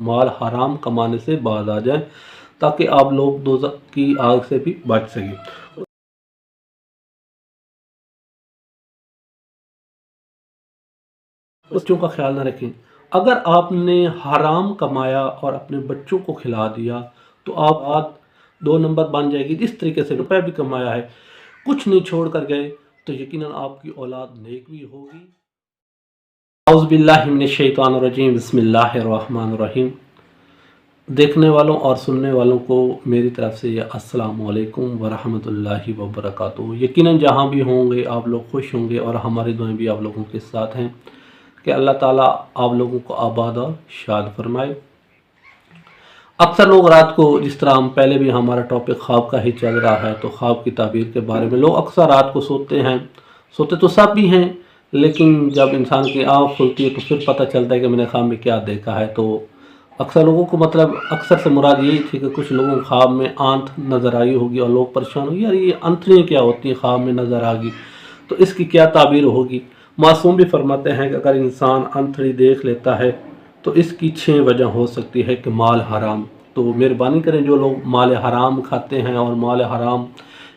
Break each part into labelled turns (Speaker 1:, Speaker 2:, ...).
Speaker 1: माल हराम कमाने से बाज आ जाए, ताकि आप लोग दोज़ख की आग से भी बच सकें। बच्चों का ख्याल ना रखें। अगर आपने हराम कमाया और अपने बच्चों को खिला दिया, तो आप बात दो नंबर बन जाएगी। जिस तरीके से रुपए भी कमाया है, कुछ नहीं छोड़ कर गए, तो यकीनन आपकी औलाद नेक भी होगी। औज़ु बिल्लाहि मिनश शैतानिर रजीम, बिस्मिल्लाहिर रहमानिर रहीम। देखने वालों और सुनने वालों को मेरी तरफ से अस्सलामु अलैकुम वरहमतुल्लाहि वबरकातुहू। यकीनन जहाँ भी होंगे आप लोग खुश होंगे और हमारी दुआएं भी आप लोगों के साथ हैं कि अल्लाह ताला आप लोगों को आबाद और शाद फरमाए। अक्सर लोग रात को, जिस तरह हम पहले भी हमारा टॉपिक ख्वाब का ही चल रहा है, तो ख्वाब की ताबीर के बारे में लोग अक्सर रात को सोते हैं। सोते तो सब भी हैं, लेकिन जब इंसान की आँख खुलती है तो फिर पता चलता है कि मैंने ख्वाब में क्या देखा है। तो अक्सर लोगों को, मतलब अक्सर से मुराद यही थी कि कुछ लोगों को ख्वाब में आंत नज़र आई होगी और लोग परेशान होंगे, यार ये अंतड़ियाँ क्या होती हैं, ख्वाब में नज़र आ गई, तो इसकी क्या ताबीर होगी। मासूम भी फरमाते हैं कि अगर इंसान अंतड़ी देख लेता है तो इसकी 6 वजह हो सकती है कि माल हराम। तो मेहरबानी करें, जो लोग माल हराम खाते हैं, और माल हराम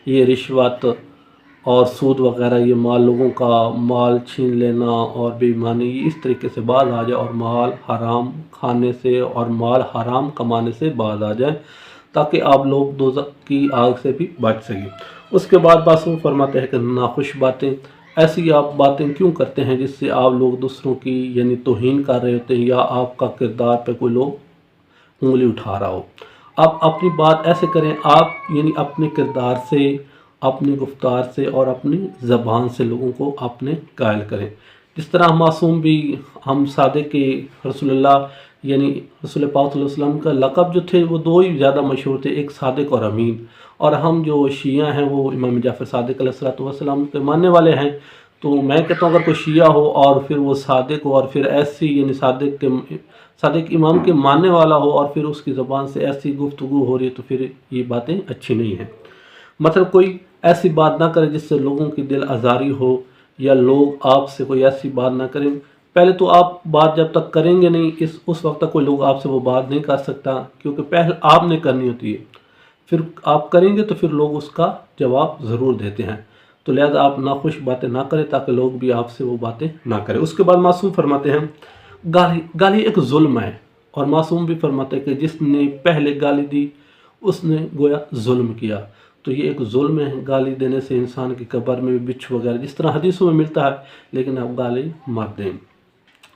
Speaker 1: ये रिश्वत और सूद वगैरह, ये माल लोगों का माल छीन लेना और बेईमानी, इस तरीके से बाज आ जाए और माल हराम खाने से और माल हराम कमाने से बाज आ जाए, ताकि आप लोग दोज़ख की आग से भी बच सकें। उसके बाद मासूम फरमाते हैं कि नाखुश बातें, ऐसी आप बातें क्यों करते हैं जिससे आप लोग दूसरों की यानी तौहीन कर रहे होते हैं, या आपका किरदार पे कोई लोग उंगली उठा रहा हो। आप अपनी बात ऐसे करें, आप यानी अपने किरदार से, अपनी गुफ्तार से और अपनी ज़बान से लोगों को अपने कायल करें। जिस तरह मासूम भी, हम सादे के रसूलुल्लाह यानी रसूल पाक सल्लल्लाहु अलैहि वसल्लम का लक़ब जो थे वो दो ही ज़्यादा मशहूर थे, एक सादिक और अमीन। और हम जो शिया हैं वो इमाम जाफ़र सादिक अलैहिस्सलातु वस्सलाम के मानने वाले हैं। तो मैं कहता हूँ, अगर कोई शिया हो और फिर वो सादिक हो, और फिर ऐसी यानी सादिक इमाम के मानने वाला हो, और फिर उसकी ज़बान से ऐसी गुफ्तगू हो रही है, तो फिर ये बातें अच्छी नहीं हैं। मतलब कोई ऐसी बात ना करे जिससे लोगों की दिल आज़ारी हो, या लोग आपसे कोई ऐसी बात ना करें। पहले तो आप बात जब तक करेंगे नहीं, उस वक्त तक कोई लोग आपसे वो बात नहीं कर सकता, क्योंकि पहले आपने करनी होती है, फिर आप करेंगे तो फिर लोग उसका जवाब ज़रूर देते हैं। तो लिहाजा आप नाखुश बातें ना करें, ताकि लोग भी आपसे वो बातें ना करें। उसके बाद मासूम फरमाते हैं, गाली एक जुल्म है। और मासूम भी फरमाते हैं कि जिसने पहले गाली दी उसने गोया जुल्म किया। तो ये एक जुल्म है, गाली देने से इंसान की कब्र में बिच्छ वगैरह, जिस तरह हदीसों में मिलता है, लेकिन आप गाली मत दें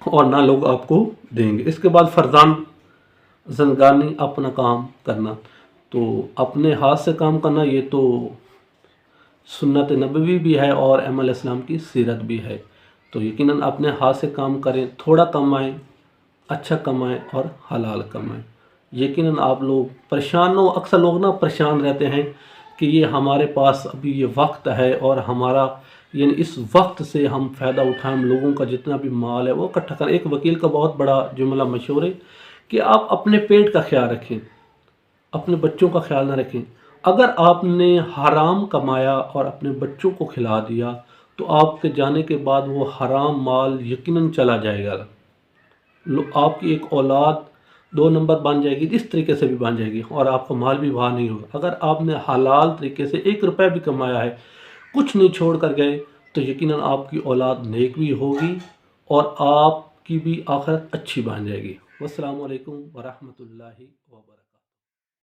Speaker 1: और ना लोग आपको देंगे। इसके बाद फरजान ज़िंदगानी अपना काम करना, तो अपने हाथ से काम करना ये तो सुन्नत नबवी भी है और इस्लाम की सीरत भी है। तो यकीनन अपने हाथ से काम करें, थोड़ा कमाएं, अच्छा कमाएं और हलाल कमाएं। यकीनन आप लोग परेशान हो, अक्सर लोग ना परेशान रहते हैं कि ये हमारे पास अभी ये वक्त है और हमारा यानी इस वक्त से हम फ़ायदा उठाएं, हम लोगों का जितना भी माल है वो इकट्ठा करें। एक वकील का बहुत बड़ा जुमला मशहूर है कि आप अपने पेट का ख्याल रखें, अपने बच्चों का ख्याल ना रखें। अगर आपने हराम कमाया और अपने बच्चों को खिला दिया, तो आपके जाने के बाद वो हराम माल यकीनन चला जाएगा। आपकी एक औलाद दो नंबर बन जाएगी, इस तरीके से भी बन जाएगी, और आपका माल भी वहाँ नहीं होगा। अगर आपने हलाल तरीके से 1 रुपया भी कमाया है, कुछ नहीं छोड़ कर गए, तो यकीनन आपकी औलाद नेक भी होगी और आपकी भी आखिरत अच्छी बन जाएगी। वस्सलामु अलैकुम वरहमतुल्लाहि वबरकातुहू।